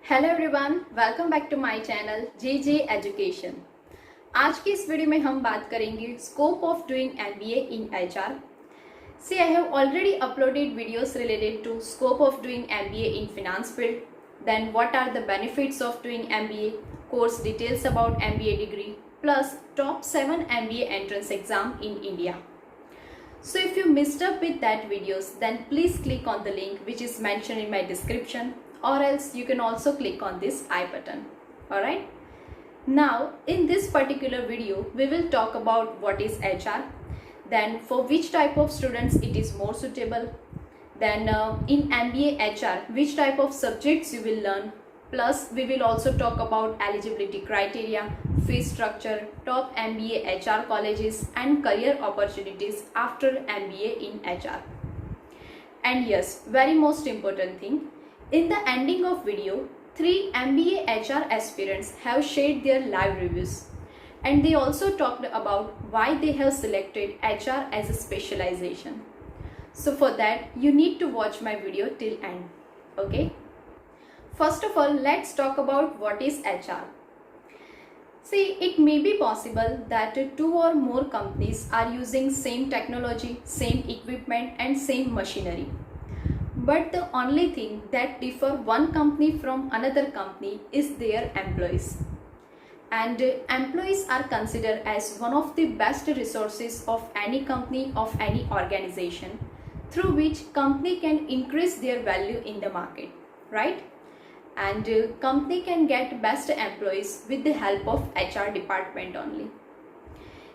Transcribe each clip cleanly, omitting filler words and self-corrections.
Hello everyone, welcome back to my channel J education. आज की इस वीडियो में हम बात करेंगे scope of doing MBA in HR. See I have already uploaded videos related to scope of doing MBA in finance field, then what are the benefits of doing MBA, course details about MBA degree, plus top 7 MBA entrance exam in India. So if you missed up with that videos, then please click on the link which is mentioned in my description, or else you can also click on this I button. Alright. Now in this particular video we will talk about what is HR, then for which type of students it is more suitable, then in MBA HR which type of subjects you will learn, plus we will also talk about eligibility criteria, fee structure, top MBA HR colleges and career opportunities after MBA in HR. And yes, very most important thing, in the ending of video, 3 MBA HR aspirants have shared their live reviews, and they also talked about why they have selected HR as a specialization. So for that you need to watch my video till end. Okay, first of all let's talk about what is HR. See, it may be possible that 2 or more companies are using same technology, same equipment and same machinery. But the only thing that differ one company from another company is their employees. And employees are considered as one of the best resources of any company, of any organization, through which company can increase their value in the market, right? And company can get best employees with the help of HR department only.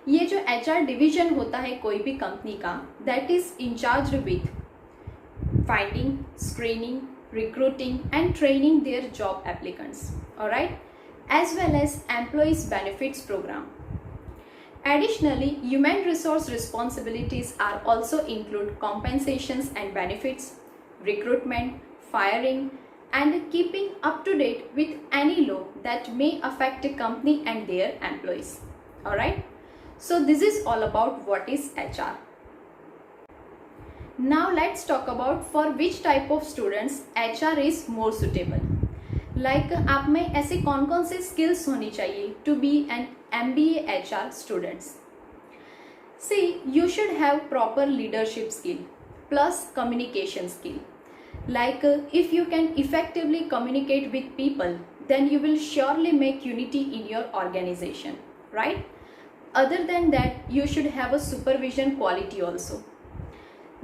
ये जो HR division होता है कोई भी company का, that is in charge with finding, screening, recruiting and training their job applicants, alright, as well as employees benefits program. Additionally, human resource responsibilities are also include compensations and benefits, recruitment, firing, and keeping up to date with any law that may affect a company and their employees. Alright, so this is all about what is HR. Now let's talk about for which type of students HR is more suitable. Like आप में ऐसे कौन से skills होनी चाहिए to be an MBA HR students. See, you should have proper leadership skill plus communication skill. Like if you can effectively communicate with people, then you will surely make unity in your organization, right? Other than that, you should have a supervision quality also.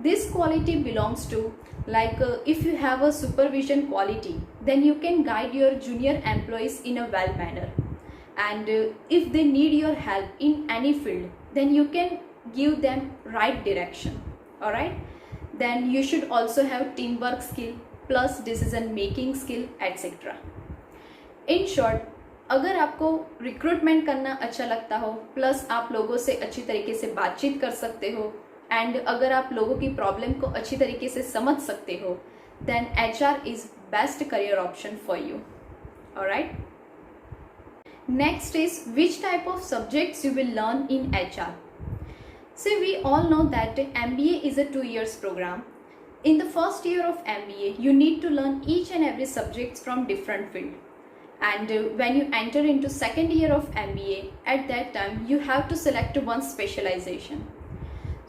This quality belongs to, like if you have a supervision quality, then you can guide your junior employees in a well manner, and if they need your help in any field, then you can give them right direction. All right, then you should also have teamwork skill plus decision making skill etc. In short, अगर आपको recruitment करना अच्छा लगता हो, plus आप लोगों से अच्छी तरीके से बातचीत कर सकते हो, एंड अगर आप लोगों की प्रॉब्लम को अच्छी तरीके से समझ सकते हो, then HR is best career option for you. Alright, next is which type of subjects you will learn in HR. So we all know that MBA is a 2 years program. In the first year of MBA, you need to learn each and every subjects from different field. And when you enter into second year of MBA, at that time you have to select one specialization.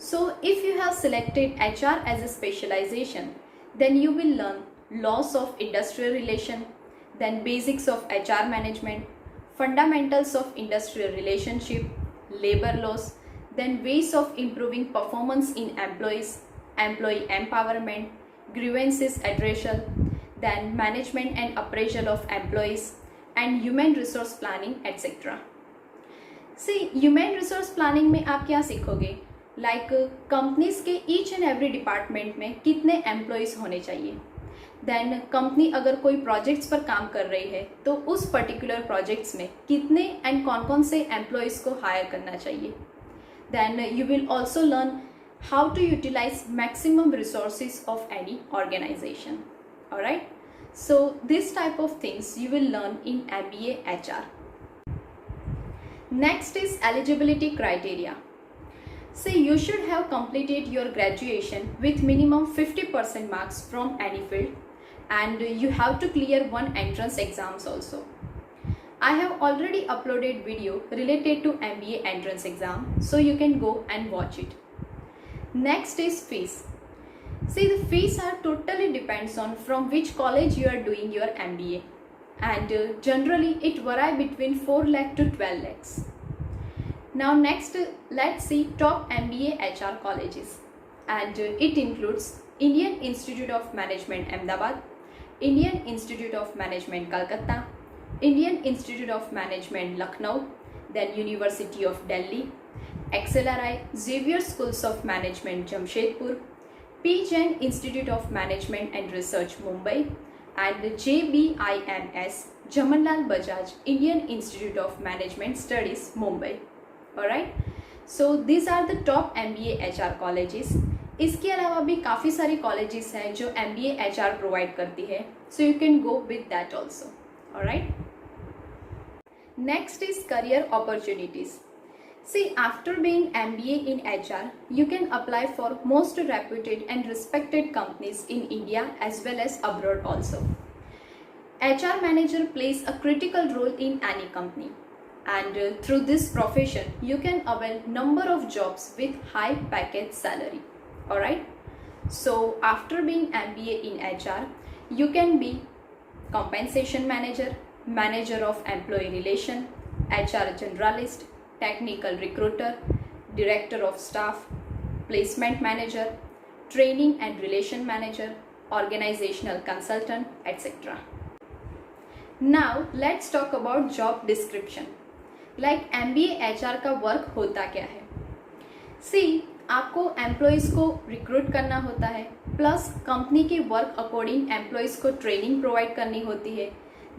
So if you have selected HR as a specialization, then you will learn laws of industrial relation, then basics of HR management, fundamentals of industrial relationship, labor laws, then ways of improving performance in employees, employee empowerment, grievances addressal, then management and appraisal of employees, and human resource planning etc. See, human resource planning में आप क्या सीखोगे, like companies के each and every department में कितने employees होने चाहिए, than company अगर कोई प्रोजेक्ट्स पर काम कर रही है तो उस पर्टिकुलर प्रोजेक्ट्स में कितने एंड कौन से एम्प्लॉयज़ को हायर करना चाहिए. Then you will also learn how to utilize maximum resources of any organization. Alright, so this type of things you will learn in MBA HR. Next is eligibility criteria. So you should have completed your graduation with minimum 50% marks from any field, and you have to clear one entrance exams also. I have already uploaded video related to MBA entrance exam, so you can go and watch it. Next is fees. See, the fees are totally depends on from which college you are doing your MBA, and generally it vary between 4 lakh to 12 lakhs. Now next, let's see top MBA HR colleges, and it includes Indian Institute of Management Ahmedabad, Indian Institute of Management Calcutta, Indian Institute of Management Lucknow, then University of Delhi, XLRI, Xavier Schools of Management Jamshedpur, P. Jain Institute of Management and Research Mumbai, and JBIMS Jamanlal Bajaj Indian Institute of Management Studies Mumbai. Alright, so these are the top MBA HR colleges. इसके अलावा भी काफ़ी सारी colleges हैं जो MBA HR provide करती है, so you can go with that also. Alright. Next is career opportunities. See, after being MBA in HR, you can apply for most reputed and respected companies in India as well as abroad also. HR manager plays a critical role in any company, and through this profession you can avail number of jobs with high package salary. Alright, so after being MBA in HR, you can be compensation manager, manager of employee relation, HR generalist, technical recruiter, director of staff, placement manager, training and relation manager, organizational consultant, etc. Now let's talk about job description. Like MBA HR का work होता क्या है? See, आपको employees को recruit करना होता है, plus company के वर्क अकॉर्डिंग एम्प्लॉयज़ को ट्रेनिंग प्रोवाइड करनी होती है,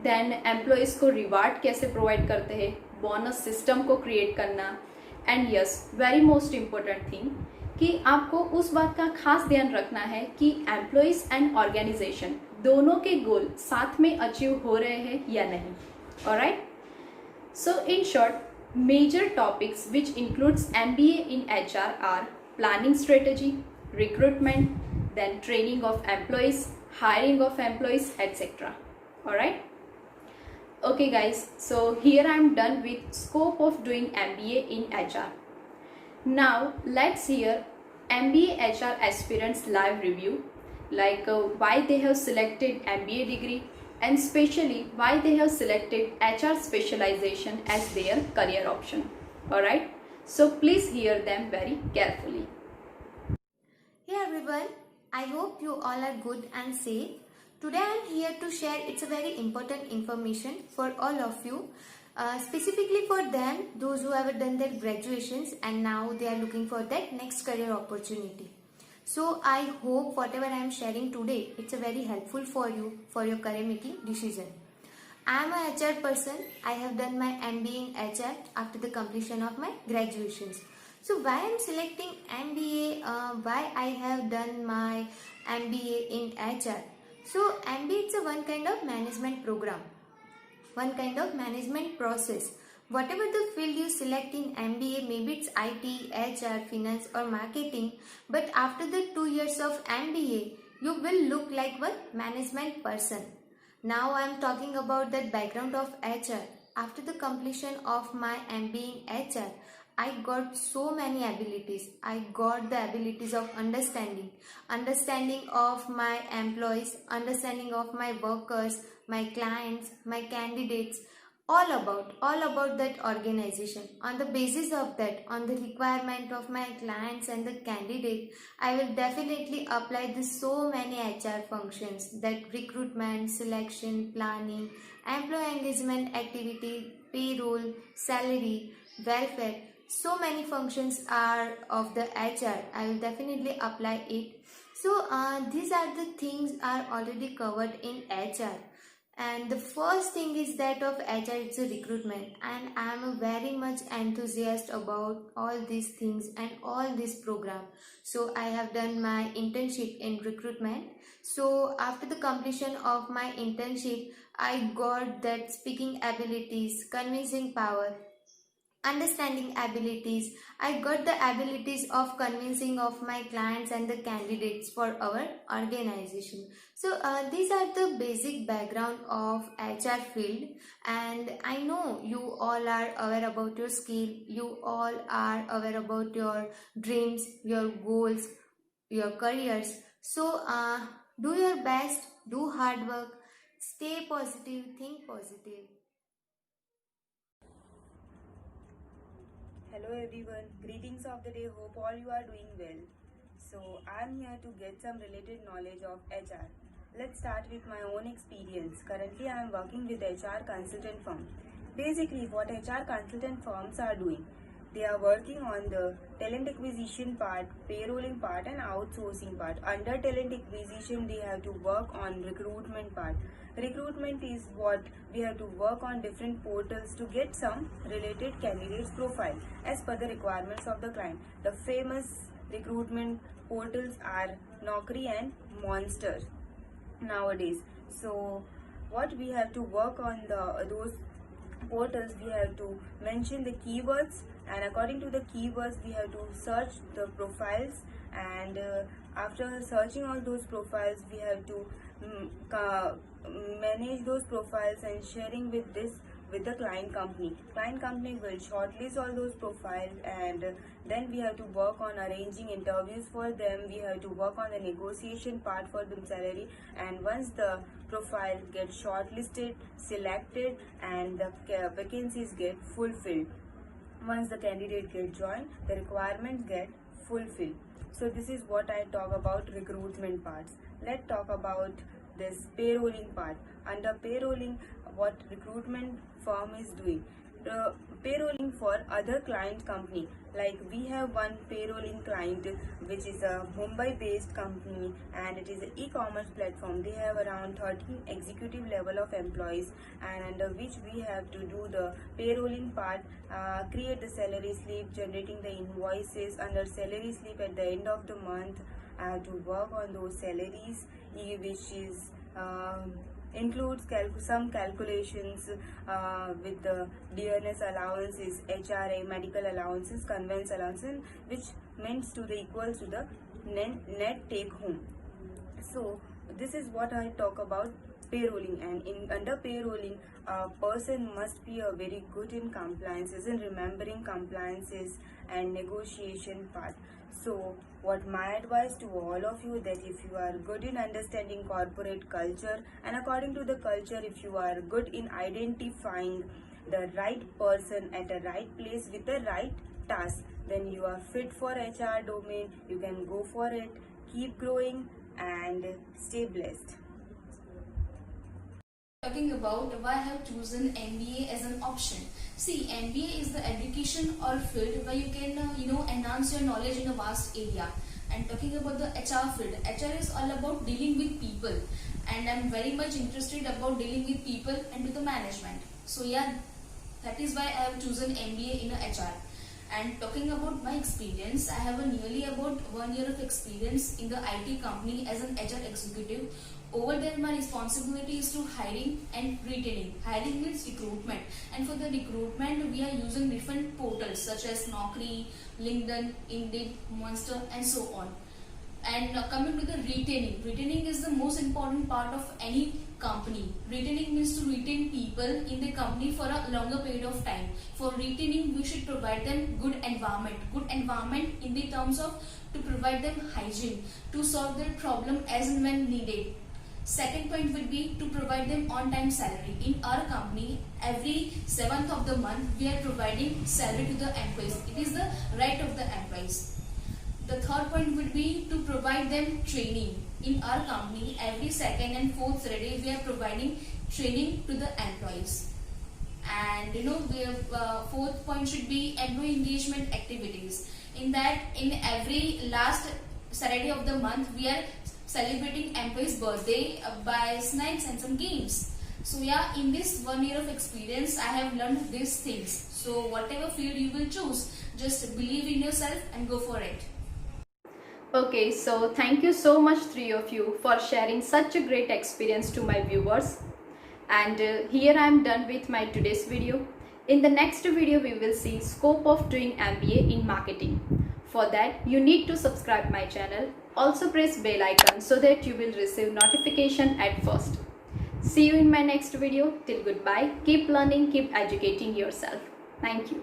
देन एम्प्लॉयज़ को रिवार्ड कैसे प्रोवाइड करते हैं, बोनस सिस्टम को क्रिएट करना, and yes very most important thing कि आपको उस बात का खास ध्यान रखना है कि एम्प्लॉयज़ एंड ऑर्गेनाइजेशन दोनों के गोल साथ में अचीव हो रहे हैं या नहीं. Alright, so in short, major topics which includes MBA in HR are planning strategy, recruitment, then training of employees, hiring of employees, etc. Alright. Okay guys, so here I am done with scope of doing MBA in HR. Now let's hear MBA HR aspirants live review, like why they have selected MBA degree, and especially why they have selected HR specialization as their career option. Alright, so please hear them very carefully. Hey everyone, I hope you all are good and safe. Today I am here to share it's a very important information for all of you, specifically for them, those who have done their graduations and now they are looking for that next career opportunity. So I hope whatever I am sharing today, it's a very helpful for you for your career making decision. I am a HR person. I have done my MBA in HR after the completion of my graduations. So why I am selecting MBA, why I have done my MBA in HR. So MBA is a one kind of management program, one kind of management process. Whatever the field you select in MBA, maybe it's IT, HR, finance or marketing, but after the 2 years of MBA, you will look like one management person. Now I am talking about that background of HR. After the completion of my MBA in HR, I got so many abilities. I got the abilities of understanding of my employees, understanding of my workers, my clients, my candidates, all about that organization. On the basis of that, on the requirement of my clients and the candidate, I will definitely apply this so many HR functions, that recruitment, selection, planning, employee engagement activity, payroll, salary, welfare. So many functions are of the HR. I will definitely apply it. So these are the things are already covered in HR. And the first thing is that of HR, it's a recruitment, and I am very much enthusiastic about all these things and all this program. So I have done my internship in recruitment. So after the completion of my internship, I got that speaking abilities, convincing power. understanding abilities. I got the abilities of convincing of my clients and the candidates for our organization. So these are the basic background of HR field, and I know you all are aware about your skill, you all are aware about your dreams, your goals, your careers. So do your best, do hard work, stay positive, think positive. Hello everyone, greetings of the day, hope all you are doing well. So I'm here to get some related knowledge of HR. Let's start with my own experience. Currently I am working with HR consultant firm. Basically what HR consultant firms are doing, they are working on the talent acquisition part, payrolling part and outsourcing part. Under talent acquisition they have to work on recruitment part. Recruitment is what we have to work on different portals to get some related candidates profile as per the requirements of the client. The famous recruitment portals are Naukri and Monster nowadays. So what we have to work on those portals, we have to mention the keywords, and according to the keywords we have to search the profiles, and after searching all those profiles we have to manage those profiles and sharing with the client company. Client company will shortlist all those profiles, and then we have to work on arranging interviews for them. We have to work on the negotiation part for the salary, and once the profile gets shortlisted, selected, and the vacancies get fulfilled, once the candidate get joined, the requirements get fulfilled. So this is what I talk about recruitment parts. Let's talk about this payrolling part. Under payrolling, what recruitment firm is doing, payrolling for other client company. Like we have one payrolling client which is a Mumbai based company, and it is an e-commerce platform. They have around 13 executive level of employees, and under which we have to do the payrolling part, create the salary slip, generating the invoices under salary slip at the end of the month. I have to work on those salaries, which is includes some calculations with the DNS allowances, HRA, medical allowances, conveyance allowances, which means to the equals to the net take home. So this is what I talk about payrolling, and under payrolling a person must be very good in compliances, in remembering compliances and negotiation part. So what my advice to all of you, that if you are good in understanding corporate culture, and according to the culture, if you are good in identifying the right person at the right place with the right task, then you are fit for HR domain. You can go for it, keep growing and stay blessed. Talking about why I have chosen MBA as an option. See, MBA is the education or field where you can enhance your knowledge in a vast area. And talking about the HR field, HR is all about dealing with people, and I'm very much interested about dealing with people and with the management. So yeah, that is why I have chosen MBA in a HR. And talking about my experience, I have nearly about 1 year of experience in the IT company as an HR executive. Over there, my responsibility is to hiring and retaining. Hiring means recruitment, and for the recruitment, we are using different portals such as Naukri, LinkedIn, Indeed, Monster, and so on. And coming to the retaining is the most important part of any company. Retaining means to retain people in the company for a longer period of time. For retaining, we should provide them good environment in the terms of to provide them hygiene, to solve their problem as and when needed. Second point would be to provide them on-time salary. In our company, every 7th of the month, we are providing salary to the employees. It is the right of the employees. The third point would be to provide them training. In our company, every 2nd and 4th Saturday, we are providing training to the employees. And we have fourth point should be employee engagement activities. In that, in every last Saturday of the month, we are celebrating employees' birthday by snacks and some games. So yeah, in this 1 year of experience, I have learned these things. So whatever field you will choose, just believe in yourself and go for it. Okay, so thank you so much, three of you, for sharing such a great experience to my viewers. And here I am done with my today's video. In the next video, we will see scope of doing MBA in marketing. For that, you need to subscribe my channel. Also press bell icon so that you will receive notification at first. See you in my next video. Till goodbye. Keep learning, keep educating yourself. Thank you.